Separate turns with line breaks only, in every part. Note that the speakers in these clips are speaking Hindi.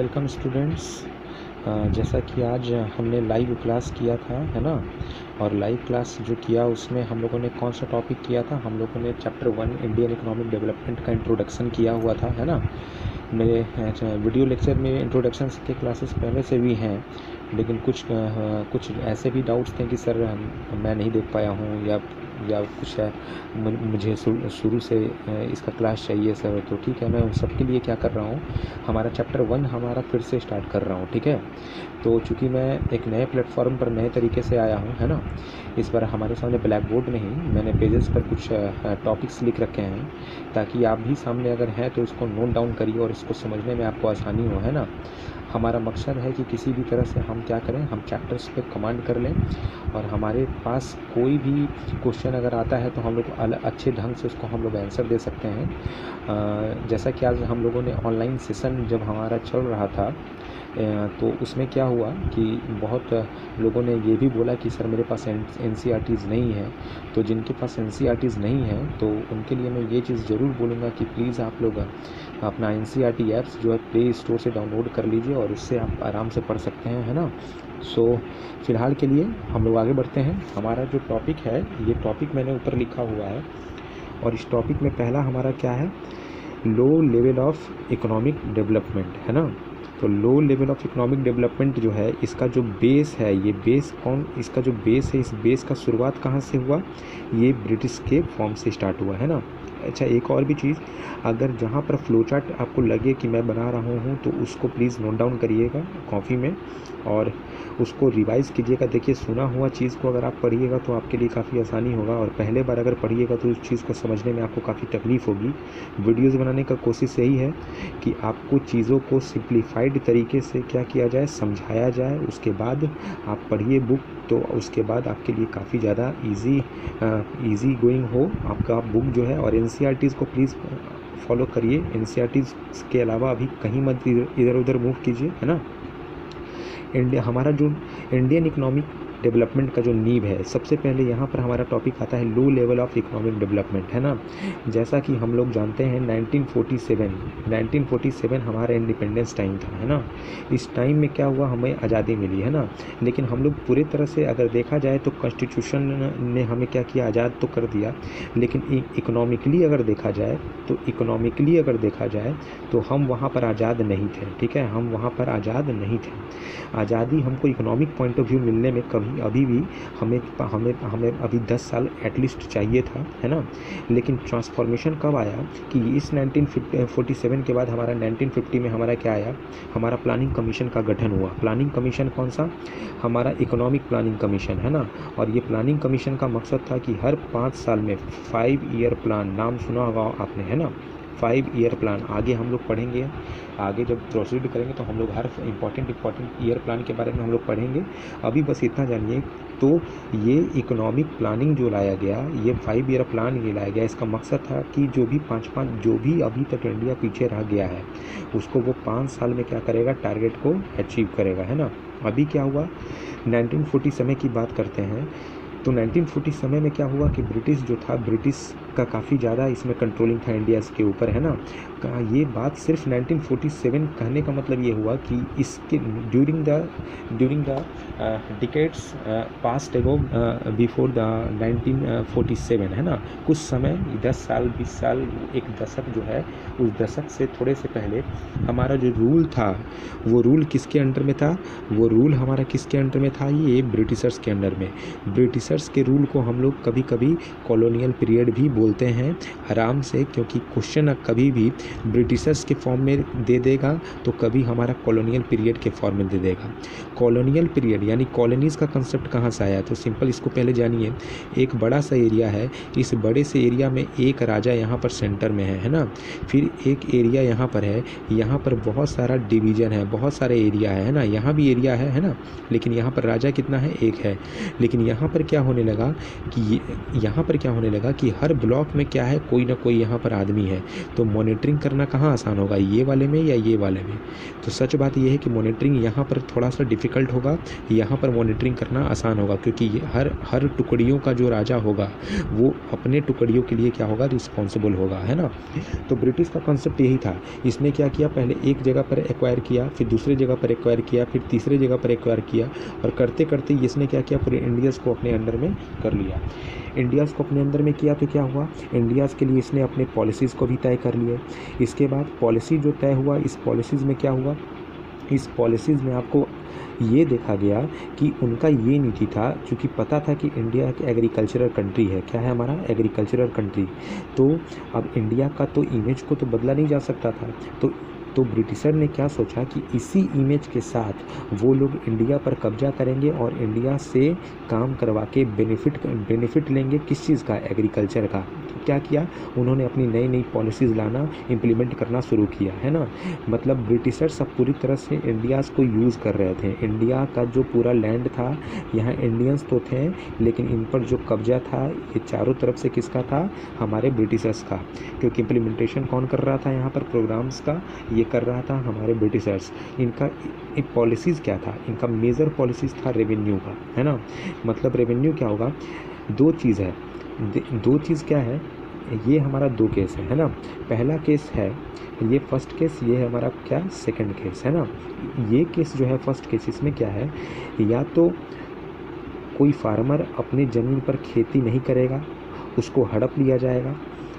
Welcome students. जैसा कि आज हमने लाइव क्लास किया था, है ना। और लाइव क्लास जो किया उसमें हम लोगों ने कौन सा टॉपिक किया था, हम लोगों ने चैप्टर 1 इंडियन इकोनॉमिक डेवलपमेंट का इंट्रोडक्शन किया हुआ था, है ना। मेरे वीडियो लेक्चर में इंट्रोडक्शन के क्लासेस पहले से भी हैं, लेकिन कुछ ऐसे भी डाउट्स थे कि सर मैं नहीं देख पाया हूँ या कुछ है, मुझे शुरू से इसका क्लास चाहिए सर। तो ठीक है, मैं उन सब के लिए क्या कर रहा हूँ, हमारा चैप्टर 1 हमारा फिर से स्टार्ट कर रहा हूँ, ठीक है। तो चूँकि मैं एक नए प्लेटफॉर्म पर नए तरीके से आया हूँ, है ना। इस बार हमारे सामने ब्लैक बोर्ड नहीं, मैंने पेजेस पर कुछ टॉपिक्स लिख रखे हैं, ताकि आप भी सामने अगर हैं तो इसको नोट डाउन करिए और इसको समझने में आपको आसानी हो, है ना। हमारा मकसद है कि किसी भी तरह से हम क्या करें, हम चैप्टर्स पे कमांड कर लें और हमारे पास कोई भी क्वेश्चन अगर आता है तो हम लोग अच्छे ढंग से उसको हम लोग आंसर दे सकते हैं। जैसा कि आज हम लोगों ने ऑनलाइन सेशन जब हमारा चल रहा था, तो उसमें क्या हुआ कि बहुत लोगों ने ये भी बोला कि सर मेरे पास NCERTs नहीं है। तो जिनके पास NCERTs नहीं है तो उनके लिए मैं ये चीज़ ज़रूर बोलूँगा कि प्लीज़ आप लोग अपना NCERT ऐप्स जो है प्ले स्टोर से डाउनलोड कर लीजिए और उससे आप आराम से पढ़ सकते हैं, है ना। सो फ़िलहाल के लिए हम लोग आगे बढ़ते हैं। हमारा जो टॉपिक है, ये टॉपिक मैंने ऊपर लिखा हुआ है और इस टॉपिक में पहला हमारा क्या है, लो लेवल ऑफ इकोनॉमिक डेवलपमेंट, है ना। तो लो लेवल ऑफ इकोनॉमिक डेवलपमेंट जो है, इसका जो बेस है, ये बेस इसका जो बेस है, इस बेस का शुरुआत कहाँ से हुआ, ये ब्रिटिश के फॉर्म से स्टार्ट हुआ, है ना। अच्छा, एक और भी चीज़, अगर जहाँ पर फ्लो चार्ट आपको लगे कि मैं बना रहा हूँ तो उसको प्लीज़ नोट डाउन करिएगा कॉपी में और उसको रिवाइज़ कीजिएगा। देखिए, सुना हुआ चीज़ को अगर आप पढ़िएगा तो आपके लिए काफ़ी आसानी होगा, और पहले बार अगर पढ़िएगा तो उस चीज़ को समझने में आपको काफ़ी तकलीफ़ होगी। वीडियोज़ बनाने का कोशिश यही है कि आपको चीज़ों को सिंप्लीफाइड तरीके से क्या किया जाए, समझाया जाए, उसके बाद आप पढ़िए बुक, तो उसके बाद आपके लिए काफ़ी ज़्यादा ईज़ी गोइंग हो आपका बुक जो है। और NCERTs को प्लीज़ फॉलो करिए, NCERTs के अलावा अभी कहीं मत इधर उधर मूव कीजिए, है ना। हमारा जो इंडियन इकोनॉमिक डेवलपमेंट का जो नींव है, सबसे पहले यहाँ पर हमारा टॉपिक आता है लो लेवल ऑफ इकोनॉमिक डेवलपमेंट, है ना। जैसा कि हम लोग जानते हैं 1947 हमारा इंडिपेंडेंस टाइम था, है ना। इस टाइम में क्या हुआ, हमें आज़ादी मिली, है ना। लेकिन हम लोग पूरी तरह से अगर देखा जाए तो कॉन्स्टिट्यूशन ने हमें क्या किया, आज़ाद तो कर दिया, लेकिन इकोनॉमिकली अगर देखा जाए तो हम वहाँ पर आज़ाद नहीं थे, ठीक है। हम वहाँ पर आज़ाद नहीं थे। आज़ादी हमको इकोनॉमिक पॉइंट ऑफ व्यू मिलने में अभी भी हमें अभी 10 साल एटलीस्ट चाहिए था, है ना। लेकिन ट्रांसफॉर्मेशन कब आया कि इस 1947 के बाद हमारा 1950 में हमारा क्या आया, हमारा प्लानिंग कमीशन का गठन हुआ। प्लानिंग कमीशन कौन सा, हमारा इकोनॉमिक प्लानिंग कमीशन, है ना। और ये प्लानिंग कमीशन का मकसद था कि हर 5 साल में 5 ईयर प्लान, नाम सुना होगा आपने, है ना। 5 ईयर प्लान आगे हम लोग पढ़ेंगे, आगे जब प्रोसीड करेंगे तो हम लोग हर इम्पॉर्टेंट ईयर प्लान के बारे में हम लोग पढ़ेंगे। अभी बस इतना जानिए, तो ये इकोनॉमिक प्लानिंग जो लाया गया, ये 5 ईयर प्लान ये लाया गया, इसका मकसद था कि जो भी अभी तक इंडिया पीछे रह गया है उसको वो 5 साल में क्या करेगा, टारगेट को अचीव करेगा, है ना। अभी क्या हुआ, 1940 समय की बात करते हैं, तो 1940 समय में क्या हुआ कि ब्रिटिश जो था, ब्रिटिश का काफ़ी ज़्यादा इसमें कंट्रोलिंग था इंडिया के ऊपर, है ना। ये बात सिर्फ 1947 कहने का मतलब ये हुआ कि इसके ड्यूरिंग द डिकेड्स पास्ट एगो बिफोर द 1947, है ना। कुछ समय 10 साल 20 साल, एक दशक जो है, उस दशक से थोड़े से पहले हमारा जो रूल था, वो रूल किसके अंडर में था, वो रूल हमारा किसके अंडर में था, ये ब्रिटिशर्स के अंडर में। ब्रिटिशर्स के रूल को हम लोग कभी कभी कॉलोनियल पीरियड भी बोलते हैं, आराम से, क्योंकि क्वेश्चन कभी भी ब्रिटिशर्स के फॉर्म में दे देगा तो कभी हमारा कॉलोनियल पीरियड के फॉर्म में दे देगा। कॉलोनियल पीरियड यानी कॉलोनीज़ का कंसेप्ट कहाँ से आया, तो सिंपल इसको पहले जानिए। एक बड़ा सा एरिया है, इस बड़े से एरिया में एक राजा यहाँ पर सेंटर में है ना। फिर एक एरिया यहाँ पर है, यहाँ पर बहुत सारा डिवीज़न है, बहुत सारे एरिया है ना। यहाँ भी एरिया है ना, लेकिन यहाँ पर राजा कितना है, एक है। लेकिन यहाँ पर क्या होने लगा कि हर ब्लॉक में क्या है, कोई ना कोई यहाँ पर आदमी है, तो मॉनिटरिंग करना कहाँ आसान होगा, ये वाले में या ये वाले में। तो सच बात ये है कि मॉनिटरिंग यहाँ पर थोड़ा सा डिफ़िकल्ट होगा, यहाँ पर मॉनिटरिंग करना आसान होगा, क्योंकि ये हर टुकड़ियों का जो राजा होगा वो अपने टुकड़ियों के लिए क्या होगा, रिस्पॉन्सिबल होगा, है ना। तो ब्रिटिश का कॉन्सेप्ट यही था। इसने क्या किया, पहले एक जगह पर एक्वायर किया, फिर दूसरी जगह पर एक्वायर किया, फिर तीसरी जगह पर एक्वायर किया, और करते करते इसने क्या किया, पूरे इंडियाज़ को अपने अंडर में कर लिया। इंडियाज़ को अपने अंदर में किया तो क्या हुआ, इंडियाज़ के लिए इसने अपने पॉलिसीज़ को भी तय कर लिए। इसके बाद पॉलिसी जो तय हुआ, इस पॉलिसीज़ में क्या हुआ, इस पॉलिसीज़ में आपको ये देखा गया कि उनका ये नीति था, क्योंकि पता था कि इंडिया एक एग्रीकल्चरल कंट्री है। क्या है हमारा, एग्रीकल्चरल कंट्री। तो अब इंडिया का तो इमेज को तो बदला नहीं जा सकता था। तो ब्रिटिशर ने क्या सोचा कि इसी इमेज के साथ वो लोग इंडिया पर कब्जा करेंगे और इंडिया से काम करवा के बेनिफिट लेंगे। किस चीज़ का, एग्रीकल्चर का। तो क्या किया उन्होंने, अपनी नई नई पॉलिसीज़ लाना, इम्प्लीमेंट करना शुरू किया, है ना। मतलब ब्रिटिशर सब पूरी तरह से इंडियाज़ को यूज़ कर रहे थे। इंडिया का जो पूरा लैंड था, यहाँ इंडियंस तो थे, लेकिन इन पर जो कब्जा था ये चारों तरफ से किसका था, हमारे ब्रिटिशर्स का। क्योंकि इम्प्लीमेंटेशन कौन कर रहा था यहाँ पर प्रोग्राम्स का, ये कर रहा था हमारे ब्रिटिशर्स। इनका पॉलिसीज़ क्या था, इनका मेजर पॉलिसीज़ था रेवेन्यू का, है ना। मतलब रेवेन्यू क्या होगा, दो चीज़ है, दो चीज़ क्या है, ये हमारा दो केस है ना। पहला केस है ये फर्स्ट केस, ये है हमारा क्या, सेकंड केस, है ना। ये केस जो है फर्स्ट केस, इसमें क्या है, या तो कोई फार्मर अपने ज़मीन पर खेती नहीं करेगा, उसको हड़प लिया जाएगा,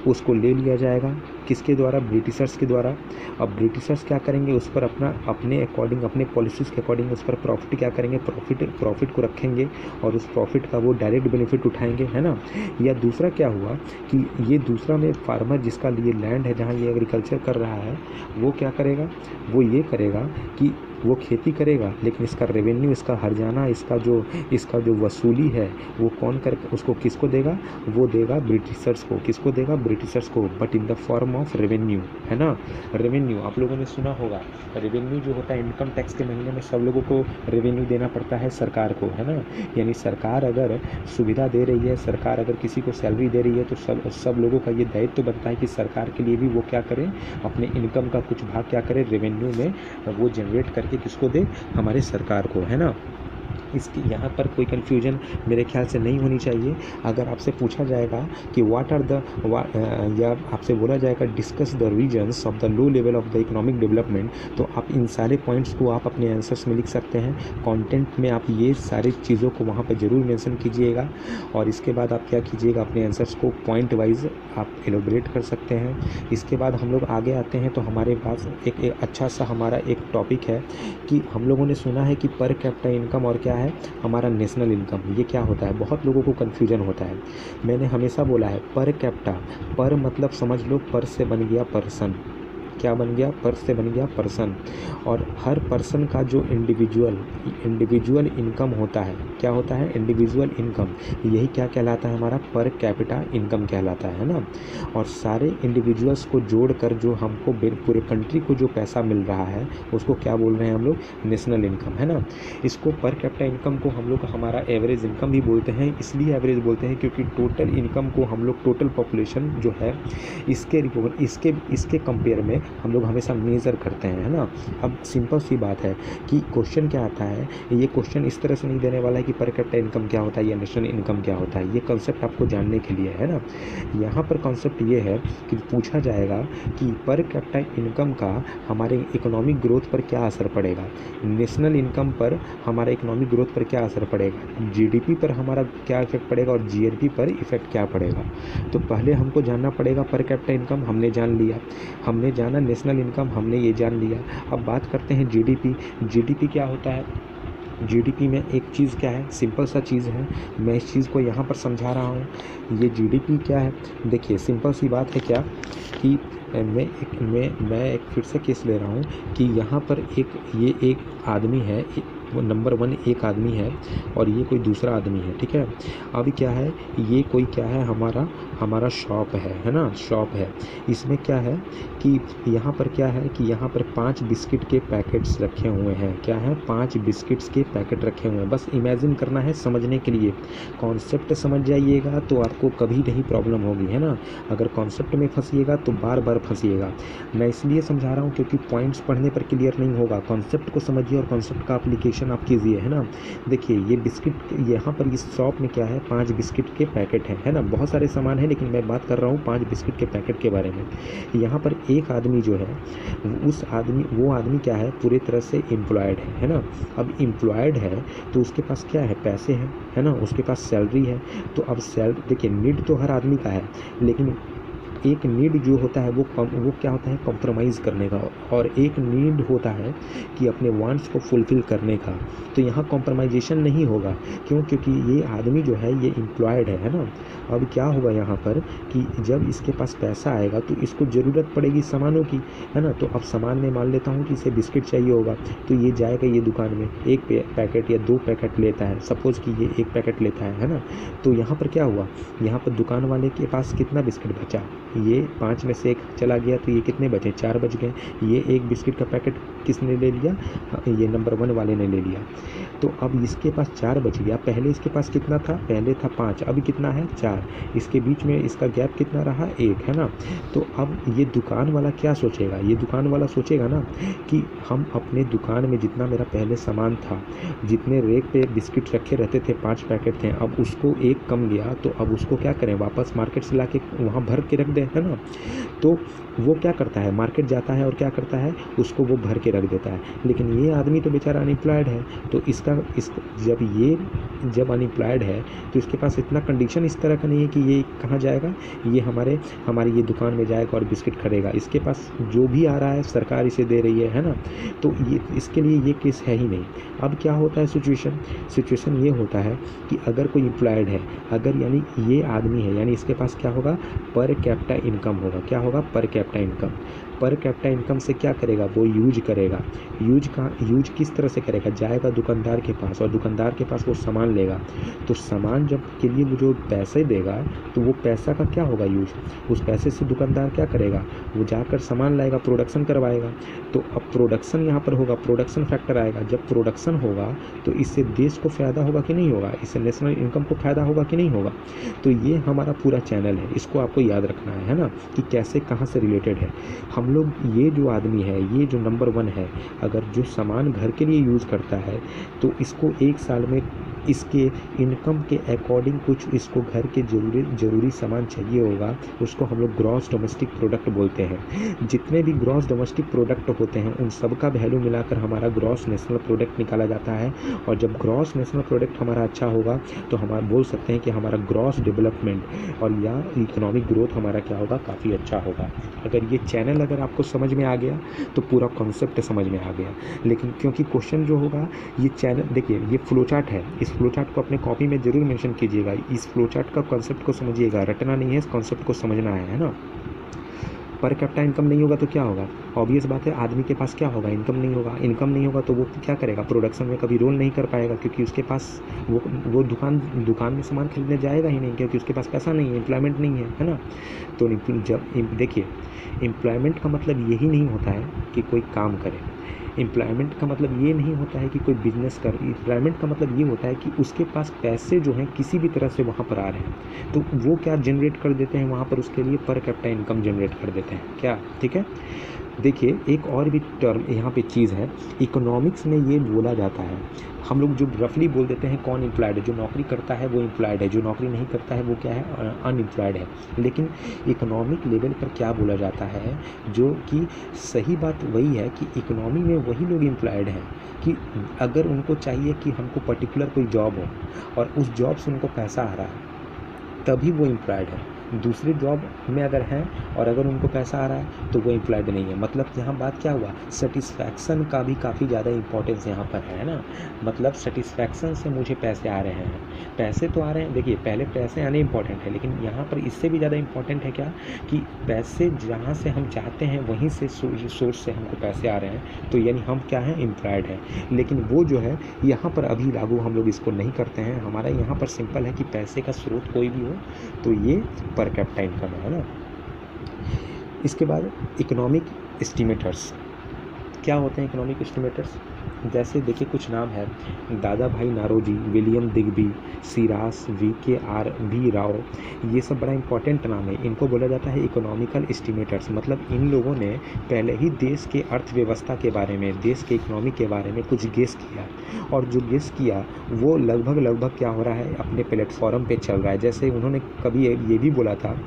उसको ले लिया जाएगा, किसके द्वारा, ब्रिटिशर्स के द्वारा। अब ब्रिटिशर्स क्या करेंगे, उस पर अपने अकॉर्डिंग, अपने पॉलिसीज़ के अकॉर्डिंग उस पर प्रॉफिट क्या करेंगे, प्रॉफिट को रखेंगे और उस प्रॉफिट का वो डायरेक्ट बेनिफिट उठाएंगे, है ना। या दूसरा क्या हुआ कि ये दूसरा में फार्मर जिसका लिए लैंड है, जहाँ ये एग्रीकल्चर कर रहा है, वो क्या करेगा, वो ये करेगा कि वो खेती करेगा, लेकिन इसका रेवेन्यू, इसका हर्जाना, इसका जो वसूली है वो कौन कर, उसको किसको देगा, वो देगा ब्रिटिशर्स को। किसको देगा, ब्रिटिशर्स को, but in the form of revenue, है ना। रेवेन्यू आप लोगों ने सुना होगा, रेवेन्यू जो होता है, इनकम टैक्स के महीने में सब लोगों को रेवेन्यू देना पड़ता है सरकार को, है ना। यानी सरकार अगर सुविधा दे रही है, सरकार अगर किसी को सैलरी दे रही है, तो सब लोगों का ये दायित्व बनता है कि सरकार के लिए भी वो क्या करें, अपने इनकम का कुछ भाग क्या करें, रेवेन्यू में वो जनरेट करके किसको दे, हमारे सरकार को, है ना। इसकी यहाँ पर कोई कन्फ्यूजन मेरे ख्याल से नहीं होनी चाहिए। अगर आपसे पूछा जाएगा कि या आपसे बोला जाएगा discuss the reasons of the low level of the economic development, तो आप इन सारे पॉइंट्स को आप अपने आंसर्स में लिख सकते हैं। कंटेंट में आप ये सारी चीज़ों को वहाँ पर ज़रूर मेंशन कीजिएगा, और इसके बाद आप क्या कीजिएगा, अपने आंसर्स को पॉइंट वाइज आप एलोबरेट कर सकते हैं। इसके बाद हम लोग आगे आते हैं, तो हमारे पास एक अच्छा सा हमारा एक टॉपिक है कि हम लोगों ने सुना है कि पर कैपिटा इनकम और क्या है, हमारा नेशनल इनकम। ये क्या होता है, बहुत लोगों को कन्फ्यूजन होता है। मैंने हमेशा बोला है पर कैपिटा, पर मतलब समझ लो पर से बन गया पर्सन, क्या बन गया, पर से बन गया पर्सन। और हर पर्सन का जो इंडिविजुअल इनकम होता है, क्या होता है, इंडिविजुअल इनकम, यही क्या कहलाता है, हमारा पर कैपिटा इनकम कहलाता है ना। और सारे इंडिविजुअल्स को जोड़कर जो हमको पूरे कंट्री को जो पैसा मिल रहा है, उसको क्या बोल रहे हैं हम लोग, नेशनल इनकम, है ना। इसको पर कैपिटा इनकम को हम लोग हमारा एवरेज इनकम भी बोलते हैं। इसलिए एवरेज बोलते हैं क्योंकि टोटल इनकम को हम लोग, टोटल पॉपुलेशन जो है, इसके कंपेयर में हम लोग हमेशा मेज़र करते हैं, है ना। अब सिंपल सी बात है कि क्वेश्चन क्या आता है, ये क्वेश्चन इस तरह से नहीं देने वाला है कि पर कैपिटा इनकम क्या होता है या नेशनल इनकम क्या होता है। ये कंसेप्ट आपको जानने के लिए है ना। यहाँ पर कंसेप्ट ये है कि पूछा जाएगा कि पर कैपिटा इनकम का हमारे इकोनॉमिक ग्रोथ पर क्या असर पड़ेगा, नेशनल इनकम पर हमारा इकोनॉमिक ग्रोथ पर क्या असर पड़ेगा, जीडीपी पर हमारा क्या इफेक्ट पड़ेगा, और जीएनपी पर इफेक्ट क्या पड़ेगा। तो पहले हमको जानना पड़ेगा पर कैपिटा इनकम, हमने जान लिया, हमने जाना नेशनल इनकम, हमने ये जान लिया। अब बात करते हैं जीडीपी। जीडीपी क्या होता है, जीडीपी में एक चीज़ क्या है, सिंपल सा चीज़ है, मैं इस चीज़ को यहाँ पर समझा रहा हूँ। ये जीडीपी क्या है, देखिए सिंपल सी बात है क्या कि मैं एक फिर से केस ले रहा हूँ कि यहाँ पर एक आदमी है, वो नंबर 1 एक आदमी है और ये कोई दूसरा आदमी है, ठीक है। अब क्या है, ये कोई क्या है, हमारा शॉप है ना, शॉप है। इसमें क्या है कि यहाँ पर क्या है कि यहाँ पर 5 बिस्किट के पैकेट्स रखे हुए हैं। क्या है, 5 बिस्किट्स के पैकेट रखे हुए हैं। बस इमेजिन करना है समझने के लिए, कॉन्सेप्ट समझ जाइएगा तो आपको कभी नहीं प्रॉब्लम होगी, है ना। अगर कॉन्सेप्ट में फंसिएगा तो बार बार फंसिएगा। मैं इसलिए समझा रहा हूँ क्योंकि पॉइंट्स पढ़ने पर क्लियर नहीं होगा। कॉन्सेप्ट को समझिए और कॉन्सेप्ट का एप्लीकेशन आप कीजिए, है ना। देखिए ये बिस्किट, यहाँ पर इस शॉप में क्या है, 5 बिस्किट के पैकेट हैं, है ना। बहुत सारे सामान है लेकिन मैं बात कर रहा हूँ 5 बिस्किट के पैकेट के बारे में। यहाँ पर एक आदमी जो है, वो आदमी क्या है, पूरी तरह से एम्प्लॉयड है ना। अब एम्प्लॉयड है तो उसके पास क्या है, पैसे हैं, है ना, उसके पास सैलरी है। तो अब सैलरी, देखिए नीड तो हर आदमी का है, लेकिन एक नीड जो होता है वो क्या होता है, कॉम्प्रोमाइज़ करने का, और एक नीड होता है कि अपने वांट्स को फुलफ़िल करने का। तो यहाँ कॉम्प्रोमाइजेशन नहीं होगा, क्यों, क्योंकि ये आदमी जो है ये एम्प्लॉयड है ना। अब क्या होगा यहाँ पर कि जब इसके पास पैसा आएगा तो इसको ज़रूरत पड़ेगी सामानों की, है ना। तो अब सामान में मान लेता हूँ कि इसे बिस्किट चाहिए होगा, तो ये जाएगा ये दुकान में, एक पैकेट या 2 पैकेट लेता है, सपोज़ कि ये 1 पैकेट लेता है ना। तो यहाँ पर क्या हुआ, यहाँ पर दुकान वाले के पास कितना बिस्किट बचा, ये 5 में से 1 चला गया, तो ये कितने बचे, 4 बच गए। ये 1 बिस्किट का पैकेट किसने ले लिया, ये नंबर 1 वाले ने ले लिया। तो अब इसके पास 4 बच गया। पहले इसके पास कितना था, पहले था 5, अभी कितना है, 4। इसके बीच में इसका गैप कितना रहा, 1, है ना। तो अब ये दुकान वाला क्या सोचेगा, ये दुकान वाला सोचेगा ना कि हम अपने दुकान में जितना मेरा पहले सामान था, जितने रेक पे बिस्किट रखे रहते थे, 5 पैकेट थे, अब उसको 1 कम गया, तो अब उसको क्या करें, वापस मार्केट से ला के वहाँ भर के रख दें, है ना। तो वो क्या करता है, मार्केट जाता है और क्या करता है, उसको वो भर के रख देता है। लेकिन ये आदमी तो बेचारा अनएम्प्लॉयड है, तो जब अनएम्प्लॉयड है तो इसके पास इतना कंडीशन इस तरह का नहीं है कि ये कहाँ जाएगा, ये हमारी ये दुकान में जाएगा और बिस्किट खरीदेगा। इसके पास जो भी आ रहा है सरकार इसे दे रही है ना। तो ये इसके लिए ये केस है ही नहीं। अब क्या होता है, सिचुएशन ये होता है कि अगर कोई एम्प्लॉयड है, अगर यानी ये आदमी है, यानी इसके पास क्या होगा, पर कैपिटा इनकम होगा। क्या होगा, per capita income. Per capita income से क्या करेगा, वो यूज करेगा। यूज किस तरह से करेगा, जाएगा दुकानदार के पास और दुकानदार के पास वो सामान लेगा। तो सामान जब के लिए वो जो पैसे देगा, तो वो पैसा का क्या होगा, यूज। उस पैसे से दुकानदार क्या करेगा, वो जाकर सामान लाएगा, प्रोडक्शन करवाएगा। तो अब प्रोडक्शन यहाँ पर होगा, प्रोडक्शन फैक्टर आएगा। जब प्रोडक्शन होगा तो इससे देश को फ़ायदा होगा कि नहीं होगा, इससे नेशनल इनकम को फ़ायदा होगा कि नहीं होगा। तो ये हमारा पूरा चैनल है, इसको आपको याद रखना है ना, कि कैसे कहाँ से रिलेटेड है। हम लोग, ये जो आदमी है, ये जो नंबर 1 है, अगर जो सामान घर के लिए यूज़ करता है तो इसको 1 साल में इसके इनकम के अकॉर्डिंग कुछ इसको घर के ज़रूरी सामान चाहिए होगा, उसको हम लोग ग्रॉस डोमेस्टिक प्रोडक्ट बोलते हैं। जितने भी ग्रॉस डोमेस्टिक प्रोडक्ट होते हैं उन सब का वैल्यू मिलाकर हमारा ग्रॉस नेशनल प्रोडक्ट निकाला जाता है। और जब ग्रॉस नेशनल प्रोडक्ट हमारा अच्छा होगा तो हमारा बोल सकते हैं कि हमारा ग्रॉस डेवलपमेंट और या इकोनॉमिक ग्रोथ हमारा क्या होगा, काफ़ी अच्छा होगा। अगर ये चैनल अगर आपको समझ में आ गया तो पूरा कॉन्सेप्ट समझ में आ गया। लेकिन क्योंकि क्वेश्चन जो होगा, ये चैनल देखिए, ये फ्लो चार्ट है, इस फ्लो चार्ट को अपने कॉपी में ज़रूर मेंशन कीजिएगा। इस फ्लो चार्ट का कॉन्सेप्ट को समझिएगा, रटना नहीं है, इस कॉन्सेप्ट को समझना है ना। पर कैपिटा इनकम नहीं होगा तो क्या होगा, ऑब्वियस बात है, आदमी के पास क्या होगा, इनकम नहीं होगा। इनकम नहीं होगा तो वो क्या करेगा, प्रोडक्शन में कभी रोल नहीं कर पाएगा, क्योंकि उसके पास वो दुकान में सामान खरीदने जाएगा ही नहीं, क्योंकि उसके पास पैसा नहीं है, एम्प्लॉयमेंट नहीं है ना। तो जब देखिए, एम्प्लॉयमेंट का मतलब यही नहीं होता है कि कोई काम करे। एम्प्लॉयमेंट का मतलब ये नहीं होता है कि कोई बिजनेस कर। एम्प्लॉयमेंट का मतलब ये होता है कि उसके पास पैसे जो हैं किसी भी तरह से वहाँ पर आ रहे हैं, तो वो क्या जनरेट कर देते हैं वहाँ पर, उसके लिए पर कैपिटा इनकम जनरेट कर देते हैं। क्या, ठीक है। देखिए एक और भी टर्म यहाँ पे चीज़ है, इकोनॉमिक्स में ये बोला जाता है, हम लोग जो रफली बोल देते हैं कौन एम्प्लॉयड है, जो नौकरी करता है वो एम्प्लॉयड है, जो नौकरी नहीं करता है वो क्या है, अनएम्प्लॉयड है। लेकिन इकोनॉमिक लेवल पर क्या बोला जाता है, जो कि सही बात वही है कि इकोनॉमी में वही लोग एम्प्लॉयड हैं कि अगर उनको चाहिए कि हमको पर्टिकुलर कोई जॉब हो और उस जॉब से उनको पैसा आ रहा है, तभी वो एम्प्लॉयड है। दूसरी जॉब में अगर हैं और अगर उनको पैसा आ रहा है तो वो एम्प्लॉयड नहीं है। मतलब यहाँ बात क्या हुआ, सेटिस्फैक्शन का भी काफ़ी ज़्यादा इंपॉर्टेंस यहाँ पर है ना। मतलब सेटिस्फैक्शन से मुझे पैसे आ रहे हैं, पैसे तो आ रहे हैं। देखिए पहले पैसे आने इंपॉर्टेंट है, लेकिन यहाँ पर इससे भी ज़्यादा इंपॉर्टेंट है क्या कि पैसे जहाँ से हम चाहते हैं वहीं से सोर्स से हमको पैसे आ रहे हैं, तो यानी हम क्या हैं, एम्प्लॉयड हैं। लेकिन वो जो है यहाँ पर अभी लागू हम लोग इसको नहीं करते हैं। हमारा यहाँ पर सिंपल है कि पैसे का स्रोत कोई भी हो तो ये पर कैपिटा इनकम है ना। इसके बाद इकोनॉमिक एस्टिमेटर्स, क्या होते हैं इकोनॉमिक एस्टिमेटर्स? जैसे देखिए कुछ नाम है, Dadabhai Naoroji, William Digby, Shirras, VKR Rao, ये सब बड़ा इंपॉर्टेंट नाम है। इनको बोला जाता है इकोनॉमिकल एस्टिमेटर्स। मतलब इन लोगों ने पहले ही देश के अर्थव्यवस्था के बारे में, देश के इकोनॉमी के बारे में कुछ गेस किया, और जो गेस किया वो लगभग क्या हो रहा है, अपने प्लेटफॉर्म पे चल रहा है। जैसे उन्होंने कभी ये भी बोला था,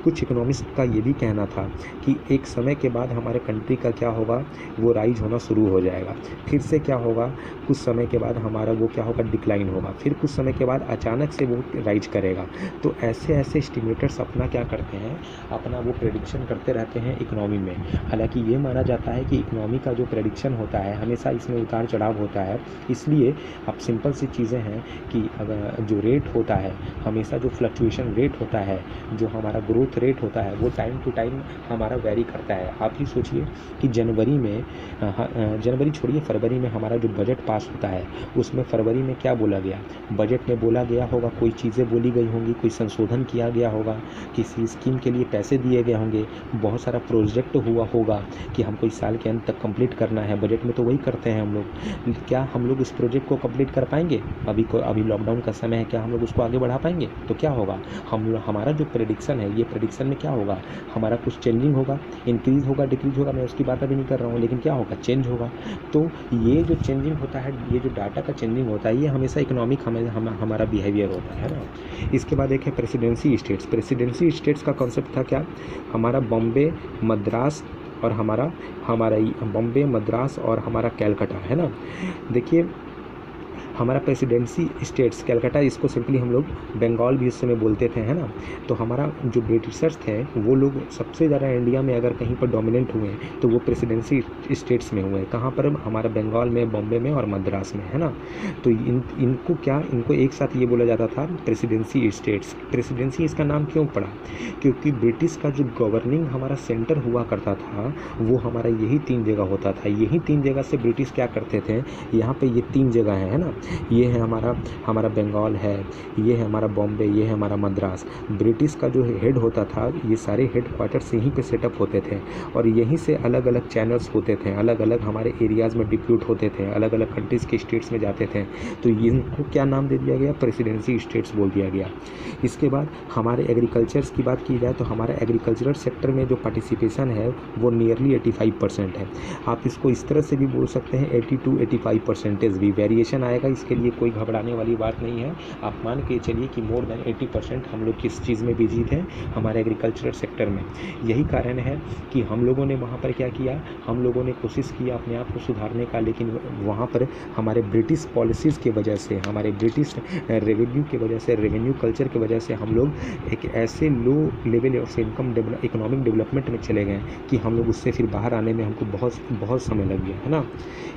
कुछ इकोनॉमिस्ट का ये भी कहना था कि एक समय के बाद हमारे कंट्री का क्या होगा, वो राइज होना शुरू हो जाएगा, फिर से क्या होगा, कुछ समय के बाद हमारा वो क्या होगा, डिक्लाइन होगा, फिर कुछ समय के बाद अचानक से वो राइज करेगा। तो ऐसे एस्टिमेटर्स अपना क्या करते हैं, अपना वो प्रेडिक्शन करते रहते हैं इकोनॉमी में। हालांकि ये माना जाता है कि इकोनॉमी का जो प्रेडिक्शन होता है हमेशा इसमें उतार चढ़ाव होता है। इसलिए अब सिंपल सी चीज़ें हैं कि अगर जो रेट होता है, हमेशा जो फ्लक्चुएशन रेट होता है, जो हमारा ग्रोथ रेट होता है, वो टाइम टू टाइम हमारा वेरी करता है। आप ही सोचिए कि जनवरी छोड़िए, फरवरी में हमारा जो बजट पास होता है उसमें फरवरी में क्या बोला गया, बजट में बोला गया होगा, कोई चीज़ें बोली गई होंगी, कोई संशोधन किया गया होगा, किसी स्कीम के लिए पैसे दिए गए होंगे, बहुत सारा प्रोजेक्ट हुआ होगा कि हमको इस साल के अंत तक कंप्लीट करना है। बजट में तो वही करते हैं हम लोग। क्या हम लोग इस प्रोजेक्ट को कंप्लीट कर पाएंगे? अभी लॉकडाउन का समय है, क्या हम लोग उसको आगे बढ़ा पाएंगे? तो क्या होगा, हमारा जो प्रेडिक्शन है, ये प्रेडिक्शन में क्या होगा, हमारा कुछ चेंजिंग होगा, इंक्रीज होगा, डिक्रीज होगा, मैं उसकी बात अभी नहीं कर रहा हूँ, लेकिन क्या होगा, चेंज होगा। तो ये जो चेंजिंग होता है, ये जो डाटा का चेंजिंग होता है, ये हमेशा इकोनॉमिक हमारा बिहेवियर होता है ना। इसके बाद एक है प्रेसिडेंसी स्टेट्स। प्रेसिडेंसी स्टेट्स का कॉन्सेप्ट था क्या, हमारा बॉम्बे, मद्रास और हमारा बॉम्बे, मद्रास और हमारा कैलकाटा है ना। देखिए हमारा प्रेसिडेंसी स्टेट्स कैलकाटा, इसको सिंपली हम लोग बंगाल भी उस समय बोलते थे, है ना। तो हमारा जो ब्रिटिशर्स थे वो लोग सबसे ज़्यादा इंडिया में अगर कहीं पर डोमिनेंट हुए तो वो प्रेसिडेंसी स्टेट्स में हुए। कहाँ पर? हमारा बंगाल में, बॉम्बे में और मद्रास में, है ना। तो इनको एक साथ ये बोला जाता था प्रेसिडेंसी स्टेट्स। प्रेसिडेंसी इसका नाम क्यों पड़ा? क्योंकि ब्रिटिश का जो गवर्निंग हमारा सेंटर हुआ करता था वो हमारा यही 3 जगह होता था। यही 3 जगह से ब्रिटिश क्या करते थे, यहाँ पे ये 3 जगह है ना, ये है हमारा बंगाल है, ये है हमारा बॉम्बे, ये है हमारा मद्रास। ब्रिटिश का जो हेड होता था, ये सारे हेड क्वार्टर्स यहीं पे सेटअप होते थे और यहीं से अलग अलग चैनल्स होते थे, अलग अलग हमारे एरियाज़ में डिप्यूट होते थे, अलग अलग कंट्रीज़ के स्टेट्स में जाते थे। तो इनको क्या नाम दे दिया गया, प्रेसिडेंसी स्टेट्स बोल दिया गया। इसके बाद हमारे एग्रीकल्चर्स की बात की जाए तो हमारा एग्रीकल्चरल सेक्टर में जो पार्टिसिपेशन है वो नियरली 85% है। आप इसको इस तरह से भी बोल सकते हैं 80 to 85% भी वेरिएशन आएगा, इसके लिए कोई घबराने वाली बात नहीं है। आप मान के चलिए कि मोर देन 80% हम लोग किस चीज़ में बिजी थे, हमारे एग्रीकल्चरल सेक्टर में। यही कारण है कि हम लोगों ने वहाँ पर क्या किया, हम लोगों ने कोशिश की अपने आप को सुधारने का, लेकिन वहाँ पर हमारे ब्रिटिश पॉलिसीज़ की वजह से, हमारे ब्रिटिश रेवेन्यू की वजह से, रेवेन्यू कल्चर की वजह से हम लोग एक ऐसे लो लेवल ऑफ इकोनॉमिक डेवलपमेंट में चले गए कि हम लोग उससे फिर बाहर आने में हमको बहुत समय लग गया, है ना।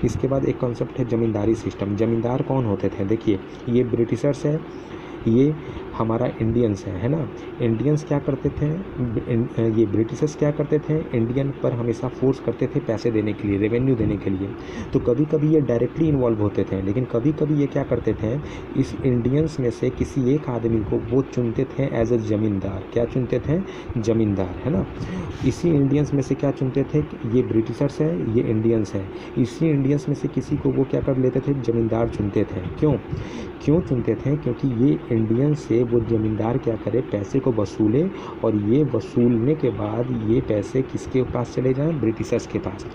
इसके बाद एक कॉन्सेप्ट है ज़मींदारी सिस्टम। ज़मींदार कौन होते थे? देखिए ये ब्रिटिशर्स है, ये हमारा इंडियंस है ना। इंडियंस क्या करते थे, ये ब्रिटिशर्स क्या करते थे, इंडियन पर हमेशा फोर्स करते थे पैसे देने के लिए, रेवेन्यू देने के लिए। तो कभी कभी ये डायरेक्टली इन्वॉल्व होते थे, लेकिन कभी कभी ये क्या करते थे, इस इंडियंस में से किसी एक आदमी को वो चुनते थे एज ए ज़मींदार। क्या चुनते थे? ज़मींदार, है ना। इसी इंडियंस में से क्या चुनते थे, ये ब्रिटिशर्स है, ये इंडियंस है, इसी इंडियंस में से किसी को वो क्या कर लेते थे, ज़मींदार चुनते थे। क्यों चुनते थे? क्योंकि ये इंडियन से वो ज़मींदार क्या करे, पैसे को वसूले, और ये वसूलने के बाद ये पैसे किसके पास चले जाएं, ब्रिटिशर्स के पास।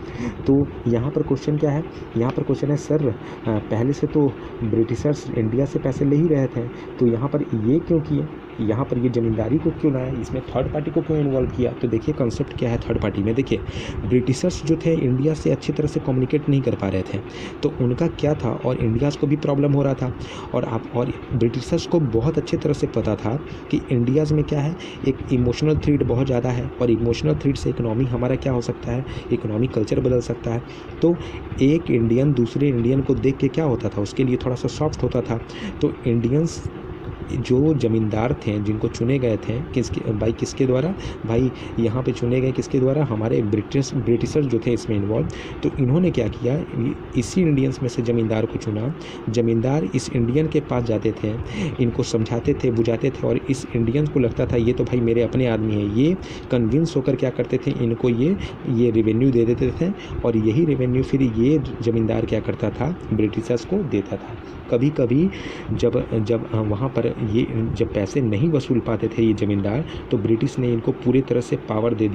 तो यहाँ पर क्वेश्चन क्या है, यहाँ पर क्वेश्चन है सर पहले से तो ब्रिटिशर्स इंडिया से पैसे ले ही रहे थे, तो यहाँ पर ये क्यों किए, यहाँ पर ये ज़मींदारी को क्यों लाया, इसमें थर्ड पार्टी को क्यों इन्वॉल्व किया। तो देखिए कंसेप्ट क्या है थर्ड पार्टी में। देखिए ब्रिटिशर्स जो थे इंडिया से अच्छी तरह से कम्युनिकेट नहीं कर पा रहे थे, तो उनका क्या था, और इंडियाज़ को भी प्रॉब्लम हो रहा था, और ब्रिटिशर्स को बहुत अच्छी तरह से पता था कि इंडियाज़ में क्या है, एक इमोशनल थ्रेड बहुत ज़्यादा है, और इमोशनल थ्रेड से इकोनॉमी हमारा क्या हो सकता है, इकोनॉमिक कल्चर बदल सकता है। तो एक इंडियन दूसरे इंडियन को देख के क्या होता था, उसके लिए थोड़ा सा सॉफ्ट होता था। तो इंडियंस जो ज़मींदार थे जिनको चुने गए थे किसके द्वारा, भाई यहाँ पे चुने गए किसके द्वारा, हमारे ब्रिटिशर्स जो थे इसमें इन्वॉल्व। तो इन्होंने क्या किया, इसी इंडियंस में से ज़मींदार को चुना। ज़मींदार इस इंडियन के पास जाते थे, इनको समझाते थे, बुझाते थे, और इस इंडियन को लगता था ये तो भाई मेरे अपने आदमी हैं। ये कन्विंस होकर क्या करते थे, इनको ये रेवेन्यू दे देते थे, और यही रेवेन्यू फिर ये ज़मींदार क्या करता था, ब्रिटिशर्स को देता था। कभी कभी जब वहाँ पर ये जब पैसे नहीं वसूल पाते थे ये ज़मींदार, तो ब्रिटिश ने इनको पूरी तरह से पावर दे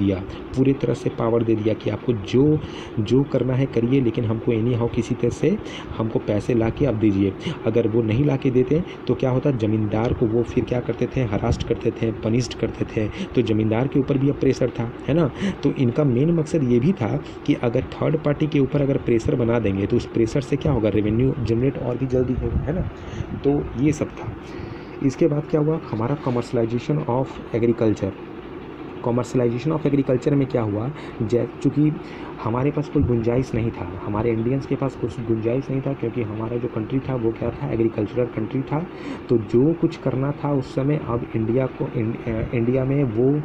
दिया कि आपको जो करना है करिए, लेकिन हमको एनी हाउ किसी तरह से हमको पैसे ला के आप दीजिए। अगर वो नहीं ला के देते तो क्या होता, ज़मींदार को वो फिर क्या करते थे, हरास्ट करते थे, पनिश्ड करते थे। तो ज़मींदार के ऊपर भी अब प्रेशर था, है ना। तो इनका मेन मकसद ये भी था कि अगर थर्ड पार्टी के ऊपर अगर प्रेशर बना देंगे तो उस प्रेशर से क्या होगा, रेवेन्यू जनरेट और भी जल्दी होगा, है ना। तो ये सब था। इसके बाद क्या हुआ, हमारा commercialisation of agriculture. Commercialisation of agriculture में क्या हुआ, चूँकि हमारे पास कोई गुंजाइश नहीं था, हमारे इंडियंस के पास कुछ गुंजाइश नहीं था, क्योंकि हमारा जो कंट्री था वो क्या था, एग्रीकल्चरल कंट्री था। तो जो कुछ करना था उस समय, अब इंडिया में वो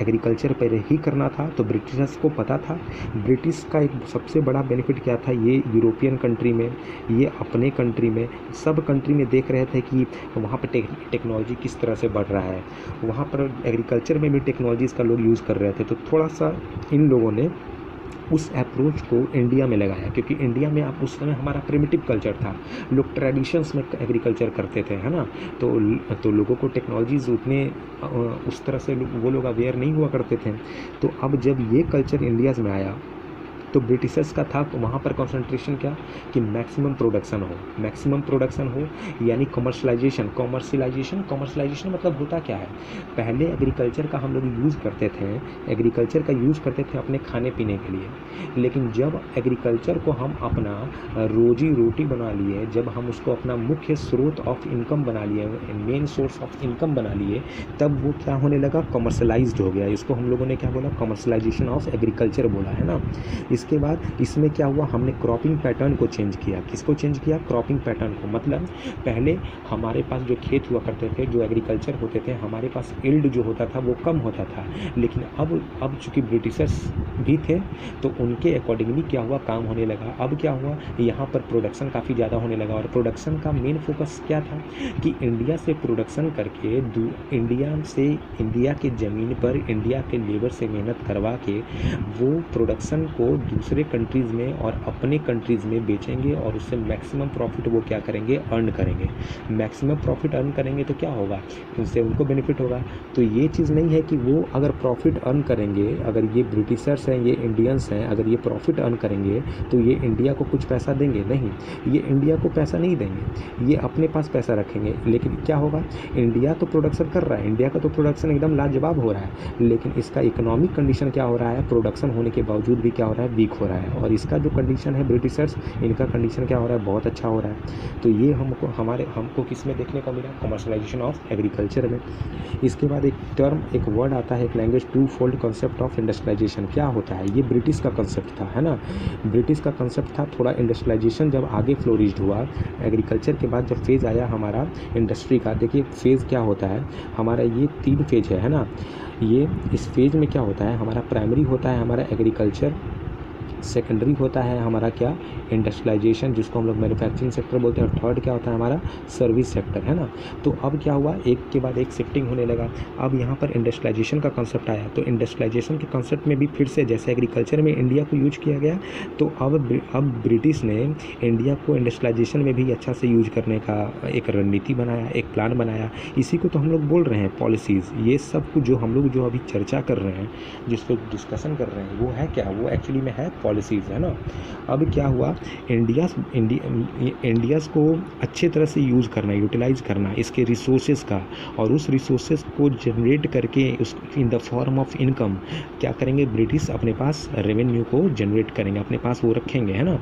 एग्रीकल्चर पर ही करना था। तो ब्रिटिशर्स को पता था। ब्रिटिश का एक सबसे बड़ा बेनिफिट क्या था, ये यूरोपियन कंट्री में, ये अपने कंट्री में, सब कंट्री में देख रहे थे कि वहाँ पर टेक्नोलॉजी किस तरह से बढ़ रहा है, वहाँ पर एग्रीकल्चर में भी टेक्नोलॉजीज़ का लोग यूज़ कर रहे थे। तो थोड़ा सा इन लोगों ने उस अप्रोच को इंडिया में लगाया, क्योंकि इंडिया में आप उस समय हमारा प्रिमिटिव कल्चर था, लोग ट्रेडिशंस में एग्रीकल्चर करते थे, है ना। तो लोगों को टेक्नोलॉजीज़ उतने उस तरह से वो लोग अवेयर नहीं हुआ करते थे। तो अब जब ये कल्चर इंडियाज़ में आया तो ब्रिटिशर्स का था वहाँ पर कंसंट्रेशन क्या, कि मैक्सिमम प्रोडक्शन हो, यानी कमर्शलाइजेशन मतलब होता क्या है, पहले एग्रीकल्चर का हम लोग यूज़ करते थे अपने खाने पीने के लिए, लेकिन जब एग्रीकल्चर को हम अपना रोजी रोटी बना लिए, जब हम उसको अपना मुख्य स्रोत ऑफ इनकम बना लिए, मेन सोर्स ऑफ इनकम बना लिए, तब वो क्या होने लगा, कमर्शलाइज्ड हो गया। इसको हम लोगों ने क्या बोला, कमर्शलाइजेशन ऑफ एग्रीकल्चर बोला, है ना। इसके बाद इसमें क्या हुआ, हमने क्रॉपिंग पैटर्न को चेंज किया। किसको चेंज किया, क्रॉपिंग पैटर्न को। मतलब पहले हमारे पास जो खेत हुआ करते थे, जो एग्रीकल्चर होते थे, हमारे पास यील्ड जो होता था वो कम होता था, लेकिन अब चूँकि ब्रिटिशर्स भी थे तो उनके अकॉर्डिंगली क्या हुआ, काम होने लगा। अब क्या हुआ, यहाँ पर प्रोडक्शन काफ़ी ज़्यादा होने लगा, और प्रोडक्शन का मेन फोकस क्या था कि इंडिया से प्रोडक्शन करके इंडिया के ज़मीन पर इंडिया के लेबर से मेहनत करवा के वो प्रोडक्शन को दूसरे कंट्रीज़ में और अपने कंट्रीज़ में बेचेंगे, और उससे मैक्सिमम प्रॉफिट वो क्या करेंगे, अर्न करेंगे। मैक्सिमम प्रॉफिट अर्न करेंगे तो क्या होगा, उससे उनको बेनिफिट होगा। तो ये चीज़ नहीं है कि वो अगर प्रॉफिट अर्न करेंगे, अगर ये ब्रिटिशर्स हैं, ये इंडियंस हैं, अगर ये प्रॉफिट अर्न करेंगे तो ये इंडिया को कुछ पैसा देंगे, नहीं, ये इंडिया को पैसा नहीं देंगे, ये अपने पास पैसा रखेंगे। लेकिन क्या होगा, इंडिया तो प्रोडक्शन कर रहा है, इंडिया का तो प्रोडक्शन एकदम लाजवाब हो रहा है, लेकिन इसका इकोनॉमिक कंडीशन क्या हो रहा है, प्रोडक्शन होने के बावजूद भी क्या हो रहा है, वीक हो रहा है। और इसका जो कंडीशन है ब्रिटिशर्स, इनका कंडीशन क्या हो रहा है, बहुत अच्छा हो रहा है। तो ये हमको किस में देखने को मिला, कमर्शलाइजेशन ऑफ एग्रीकल्चर में। इसके बाद एक वर्ड आता है, एक language, two fold concept of industrialisation. क्या होता है, ये ब्रिटिश का कंसेप्ट था, है ना, ब्रिटिश का कंसेप्ट था। थोड़ा इंडस्ट्रियलाइजेशन जब आगे फ्लोरिश्ड हुआ, एग्रीकल्चर के बाद जब फेज़ आया हमारा इंडस्ट्री का, देखिए फेज़ क्या होता है हमारा, ये 3 फेज है ना। ये इस फेज में क्या होता है, हमारा प्राइमरी होता है हमारा एग्रीकल्चर, सेकेंडरी होता है हमारा क्या, इंडस्ट्रियलाइजेशन, जिसको हम लोग मैन्युफैक्चरिंग सेक्टर बोलते हैं, और थर्ड क्या होता है हमारा, सर्विस सेक्टर, है ना। तो अब क्या हुआ, एक के बाद एक शिफ्टिंग होने लगा। अब यहाँ पर इंडस्ट्रियलाइजेशन का कंसेप्ट आया, तो इंडस्ट्रियलाइजेशन के कंसेप्ट में भी फिर से जैसे एग्रीकल्चर में इंडिया को यूज किया गया, तो अब ब्रिटिश ने इंडिया को इंडस्ट्रियलाइजेशन में भी अच्छा से यूज करने का एक रणनीति बनाया, एक प्लान बनाया। इसी को तो हम लोग बोल रहे हैं पॉलिसीज़। ये सब कुछ जो हम लोग जो अभी चर्चा कर रहे हैं, जिस पर डिस्कशन कर रहे हैं, वो है क्या, वो एक्चुअली में है पॉलिसीज़, है ना। अब क्या हुआ, इंडियाज़ को अच्छे तरह से यूज़ करना, यूटिलाइज़ करना इसके रिसोर्सेज का, और उस रिसोर्सेज को जनरेट करके उस in the form of income क्या करेंगे, ब्रिटिश अपने पास रेवेन्यू को जनरेट करेंगे, अपने पास वो रखेंगे, है ना।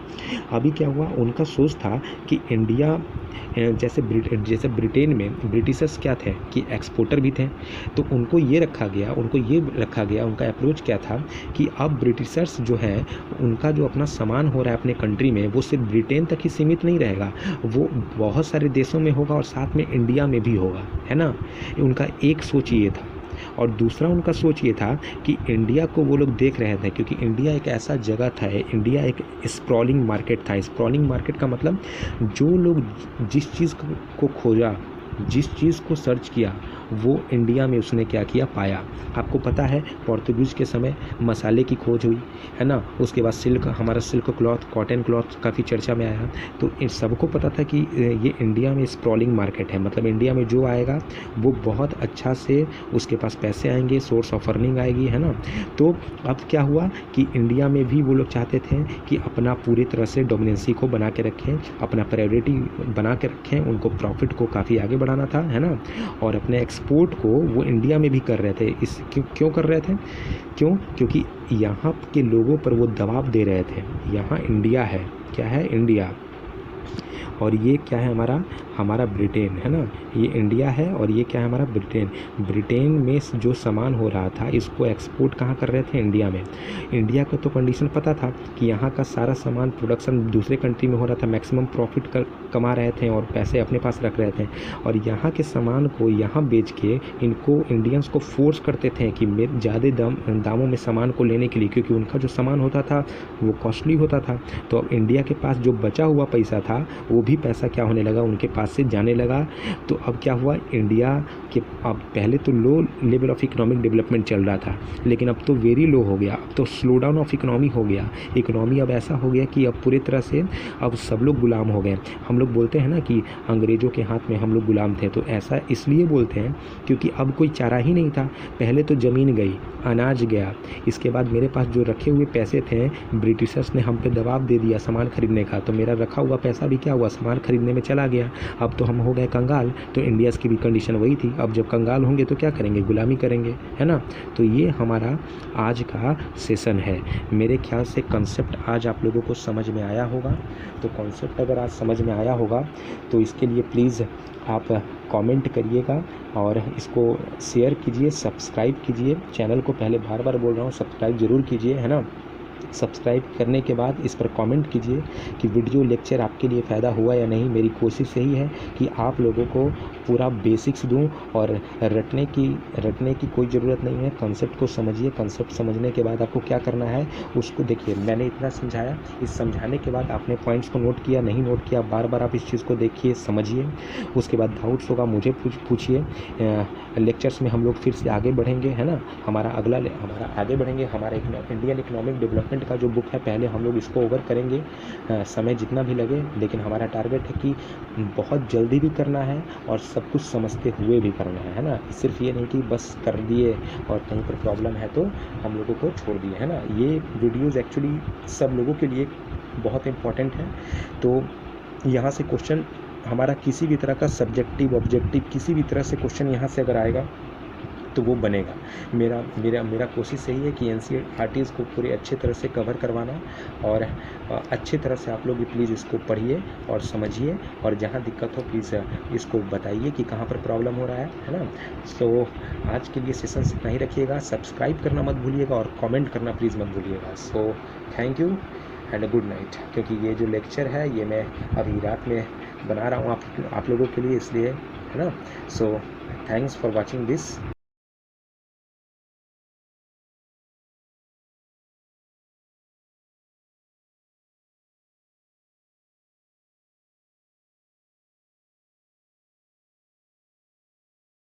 अभी क्या हुआ, उनका सोच था कि इंडिया जैसे ब्रिटेन में ब्रिटिशर्स क्या थे कि एक्सपोर्टर भी थे, तो उनको ये रखा गया, उनका अप्रोच क्या था कि अब ब्रिटिशर्स जो है उनका जो अपना सामान हो रहा है अपने कंट्री में, वो सिर्फ ब्रिटेन तक ही सीमित नहीं रहेगा, वो बहुत सारे देशों में होगा और साथ में इंडिया में भी होगा, है ना। उनका एक सोच ये था। और दूसरा उनका सोच ये था कि इंडिया को वो लोग देख रहे थे, क्योंकि इंडिया एक ऐसा जगह था, इंडिया एक स्प्रॉलिंग मार्केट था। स्प्रॉलिंग मार्केट का मतलब जो लोग जिस चीज़ को खोजा, जिस चीज़ को सर्च किया, वो इंडिया में उसने क्या किया, पाया। आपको पता है पोर्तुगीज़ के समय मसाले की खोज हुई, है ना। उसके बाद हमारा सिल्क क्लॉथ, कॉटन क्लॉथ काफ़ी चर्चा में आया। तो इन सबको पता था कि ये इंडिया में स्प्रॉलिंग मार्केट है, मतलब इंडिया में जो आएगा वो बहुत अच्छा से उसके पास पैसे आएंगे, सोर्स ऑफ अर्निंग आएगी, है ना। तो अब क्या हुआ कि इंडिया में भी वो लोग चाहते थे कि अपना पूरी तरह से डोमिनेंसी को बना के रखें, अपना प्रायोरिटी बना के रखें, उनको प्रॉफिट को काफ़ी आगे बढ़ाना था, है ना। और अपने एक्सपोर्ट को वो इंडिया में भी कर रहे थे। इस क्यों कर रहे थे, क्योंकि यहाँ के लोगों पर वो दबाव दे रहे थे। यहाँ इंडिया है, क्या है, इंडिया, और ये क्या है, हमारा ब्रिटेन, है ना। ये इंडिया है और ये क्या है, हमारा ब्रिटेन। ब्रिटेन में जो सामान हो रहा था इसको एक्सपोर्ट कहाँ कर रहे थे, इंडिया में। इंडिया का तो कंडीशन पता था कि यहाँ का सारा सामान प्रोडक्शन दूसरे कंट्री में हो रहा था, मैक्सिमम प्रॉफिट कमा रहे थे और पैसे अपने पास रख रहे थे, और यहाँ के सामान को यहाँ बेच के इनको इंडियंस को फोर्स करते थे कि ज़्यादा दामों में सामान को लेने के लिए, क्योंकि उनका जो सामान होता था वो कॉस्टली होता था। तो अब इंडिया के पास जो बचा हुआ पैसा था वो भी पैसा क्या होने लगा, उनके पास से जाने लगा। तो अब क्या हुआ, इंडिया के अब पहले तो लो लेवल ऑफ इकोनॉमिक डेवलपमेंट चल रहा था, लेकिन अब तो वेरी लो हो गया, अब तो स्लो डाउन ऑफ इकोनॉमी हो गया। इकोनॉमी अब ऐसा हो गया कि अब पूरी तरह से अब सब लोग गुलाम हो गए। हम लोग बोलते हैं ना कि अंग्रेज़ों के हाथ में हम लोग गुलाम थे, तो ऐसा इसलिए बोलते हैं क्योंकि अब कोई चारा ही नहीं था। पहले तो ज़मीन गई, अनाज गया, इसके बाद मेरे पास जो रखे हुए पैसे थे, ब्रिटिशर्स ने हम पे दबाव दे दिया सामान खरीदने का, तो मेरा रखा हुआ पैसा भी क्या हुआ, सामान खरीदने में चला गया। अब तो हम हो गए कंगाल। तो इंडियाज़ की भी कंडीशन वही थी। अब जब कंगाल होंगे तो क्या करेंगे, गुलामी करेंगे, है ना। तो ये हमारा आज का सेशन है। मेरे ख्याल से कॉन्सेप्ट आज आप लोगों को समझ में आया होगा। तो कॉन्सेप्ट अगर आज समझ में आया होगा तो इसके लिए प्लीज़ आप कमेंट करिएगा और इसको शेयर कीजिए, सब्सक्राइब कीजिए। चैनल को पहले बार बार बोल रहा हूँ, सब्सक्राइब ज़रूर कीजिए, है ना। सब्सक्राइब करने के बाद इस पर कमेंट कीजिए कि वीडियो लेक्चर आपके लिए फ़ायदा हुआ या नहीं। मेरी कोशिश यही है कि आप लोगों को पूरा बेसिक्स दूं और रटने की कोई ज़रूरत नहीं है। कॉन्सेप्ट को समझिए, कॉन्सेप्ट समझने के बाद आपको क्या करना है उसको देखिए। मैंने इतना समझाया, इस समझाने के बाद आपने पॉइंट्स को नोट किया, नहीं नोट किया, बार बार आप इस चीज़ को देखिए, समझिए। उसके बाद डाउट्स होगा मुझे पूछिए। लेक्चर्स में हम लोग फिर से आगे बढ़ेंगे, है ना। हमारा आगे बढ़ेंगे। हमारा इंडियन इकोनॉमिक डेवलपमेंट का जो बुक है पहले हम लोग इसको ओवर करेंगे, समय जितना भी लगे, लेकिन हमारा टारगेट है कि बहुत जल्दी भी करना है और सब कुछ समझते हुए भी करना है ना। सिर्फ ये नहीं कि बस कर दिए और कहीं पर प्रॉब्लम है तो हम लोगों को छोड़ दिए, है ना। ये वीडियोज़ एक्चुअली सब लोगों के लिए बहुत इम्पॉर्टेंट है। तो यहाँ से क्वेश्चन हमारा किसी भी तरह का सब्जेक्टिव ऑब्जेक्टिव किसी भी तरह से क्वेश्चन यहाँ से अगर आएगा तो वो बनेगा। मेरा कोशिश यही है कि NCERTs को पूरे अच्छे तरह से कवर करवाना, और अच्छे तरह से आप लोग प्लीज़ इसको पढ़िए और समझिए, और जहाँ दिक्कत हो प्लीज़ इसको बताइए कि कहाँ पर प्रॉब्लम हो रहा है ना। सो आज के लिए सेशन इतना ही रखिएगा। सब्सक्राइब करना मत भूलिएगा और कमेंट करना प्लीज़ मत भूलिएगा। So thank you and a good night. क्योंकि ये जो लेक्चर है ये मैं अभी रात में बना रहा हूँ आप लोगों के लिए, इसलिए, है ना। So thanks for watching this.